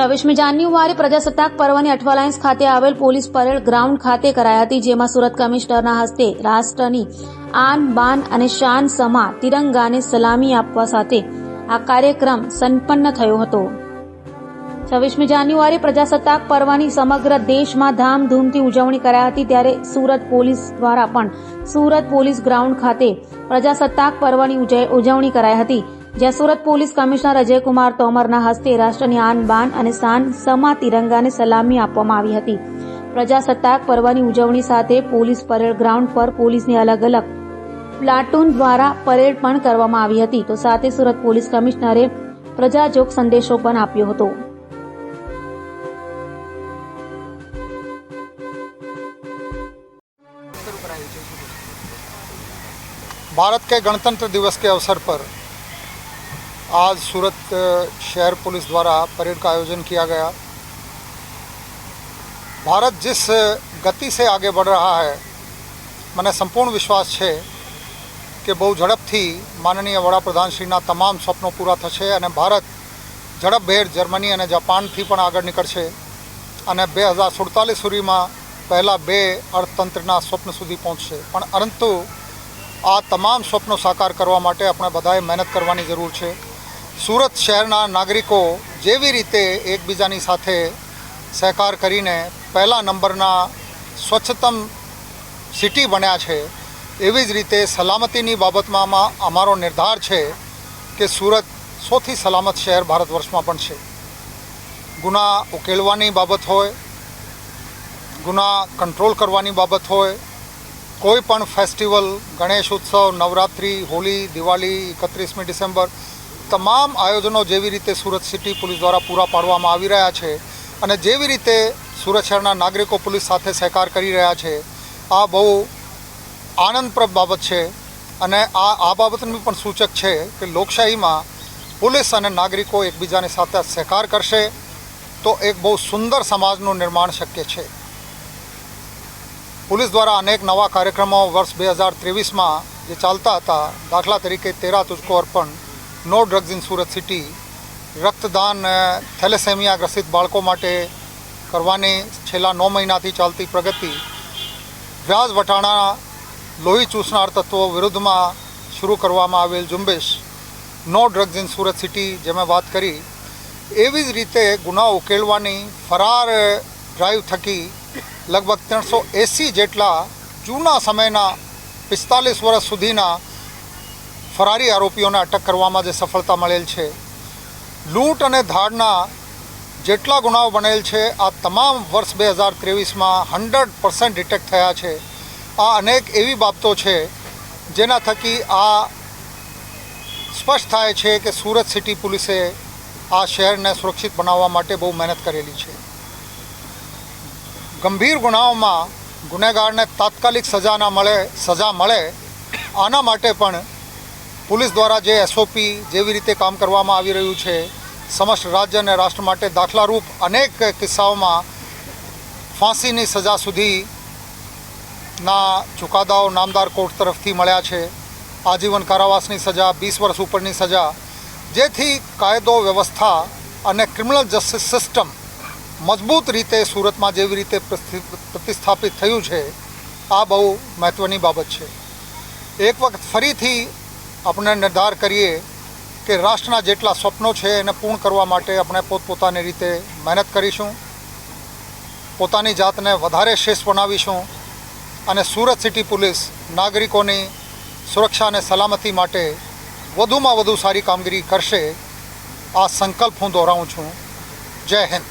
26મી જાન્યુઆરી પ્રજાસત્તાક પર્વની અઠવા લાઇન્સ ખાતે આવેલ પોલીસ પરેડ ગ્રાઉન્ડ ખાતે કરાઈ હતી, જેમાં સુરત કમિશનરના હસ્તે રાષ્ટ્રની આન બાન અને શાન સમા તિરંગાને સલામી આપવા સાથે આ કાર્યક્રમ સંપન્ન થયો હતો। 26મી જાન્યુઆરી પ્રજાસત્તાક પર્વની સમગ્ર દેશમાં ધામધૂમથી ઉજવણી કરાઈ હતી, ત્યારે સુરત પોલીસ દ્વારા પણ સુરત પોલીસ ગ્રાઉન્ડ ખાતે પ્રજાસત્તાક પર્વની ઉજવણી કરાઈ હતી, જ્યાં સુરત પોલીસ કમિશનર અજયકુમાર તોમરના હસ્તે રાષ્ટ્રની આન બાન અને શાન સમા તિરંગાને સલામી આપવામાં આવી હતી। પ્રજાસત્તાક પર્વની ઉજવણી સાથે પોલીસ પરેડ ગ્રાઉન્ડ પર પોલીસની અલગ અલગ પ્લાટૂન દ્વારા પરેડ પણ કરવામાં આવી હતી, તો સાથે સુરત પોલીસ કમિશનરે પ્રજાજોગ સંદેશો પણ આપ્યો હતો। भारत के गणतंत्र दिवस के अवसर पर आज सूरत शहर पुलिस द्वारा परेड का आयोजन किया गया। भारत जिस गति से आगे बढ़ रहा है, મને સંપૂર્ણ વિશ્વાસ છે કે બહુ ઝડપથી માનનીય વડાપ્રધાનશ્રીના તમામ સ્વપ્નો પૂરા થશે અને ભારત ઝડપભેર જર્મની અને જાપાનથી પણ આગળ નીકળશે અને 2047 સુધીમાં પહેલા 2 અર્થતંત્રના સ્વપ્ન સુધી પહોંચશે। પણ પરંતુ આ તમામ સ્વપ્નો સાકાર કરવા માટે આપણે બધાએ મહેનત કરવાની જરૂર છે। સુરત શહેરના નાગરિકો જેવી રીતે એકબીજાની સાથે સહકાર કરીને પહેલા નંબરના સ્વચ્છતમ સિટી બન્યા છે, એવી જ રીતે સલામતીની બાબતમાં અમારો નિર્ધાર છે કે સુરત સૌથી સલામત શહેર ભારત વર્ષમાં પણ છે। ગુના ઉકેલવાની બાબત હોય, ગુના કંટ્રોલ કરવાની બાબત હોય, कोई पण फेस्टिवल, गणेश उत्सव, नवरात्रि, होली, दिवाली, 31 डिसेम्बर तमाम आयोजनों जेवी रीते सूरत सिटी पुलिस द्वारा पूरा पाडवामां आवी रह्या छे अने जेवी रीते सूरत शहरना नागरिको पुलिस साथे सहकार करी रह्या छे, आ बहु आनंदप्रद बाबत छे अने आ बाबतनुं पण सूचक छे के लोकशाहीमां पुलिस अने नागरिको एकबीजाने साथे सहकार करशे तो एक बहु सुंदर समाजनुं निर्माण शक्य छे। पुलिस द्वारा अनेक नवा कार्यक्रमों वर्ष 2023 में जो चालता था, दाखला तरीके 13 तुझको अर्पण, no drugs in Surat city, रक्तदान थेलेसेमिया ग्रसित बाळको माटे करवानी छेल्ला 9 महीनाथी चालती प्रगति, व्याज वटाणा लोही चूसनार तत्वों विरुद्ध में शुरू करवामां आवेल झुंबेश no drugs in Surat city जेमे बात करी, एवी ज रीते गुना उकेलवानी फरार ड्राइव थकी लगभग 380 जेटला जूना समयना 45 वर्ष सुधीना फरारी आरोपीओने अटक करवामां जे सफलता मळेल छे। लूंट अने धाडना जेटला गुनाओ बनेल छे, आ तमाम वर्ष 2023 में 100% डिटेक्ट थया छे। आ अनेक एवी बाबतो छे जेना थकी आ स्पष्ट थाय छे के सूरत सिटी पुलिसे आ शहरने सुरक्षित बनाववा माटे बहु मेहनत करेली छे। गंभीर गुनाओं में गुनेगार ने तात्कालिक सजा मळे आना माटे पण पुलिस द्वारा जे एसओपी जेवी रीते काम करवामां आवी रह्युं छे, समस्त राज्य और राष्ट्र माटे दाखलारूप अनेक किस्साओं में फांसीनी सजा सुधी ना चुकादाओ नामदार कोर्ट तरफथी मळ्या छे, आजीवन कारावासनी सजा, 20 वर्ष उपरनी सजा, जेथी कायदो व्यवस्था अने क्रिमिनल जस्टिस सिस्टम मजबूत रीते सूरत में जेवी रीते प्रतिस्थापित थयुं छे, आ बहु महत्वनी बाबत छे। एक वक्त फरीथी अपने निर्धार करिए कि राष्ट्रना जेटला स्वप्नो छे एने पूर्ण करवा माटे अपने पोतपोतानी रीते मेहनत करीशुं, पोतानी जातने वधारे श्रेष्ठ बनावीशुं अने सूरत सिटी पुलिस नागरिकोनी सुरक्षा अने सलामती माटे वधुमां वधु सारी कामगीरी करशे, आ संकल्प हूँ दोहराऊं छूं। जय हिंद।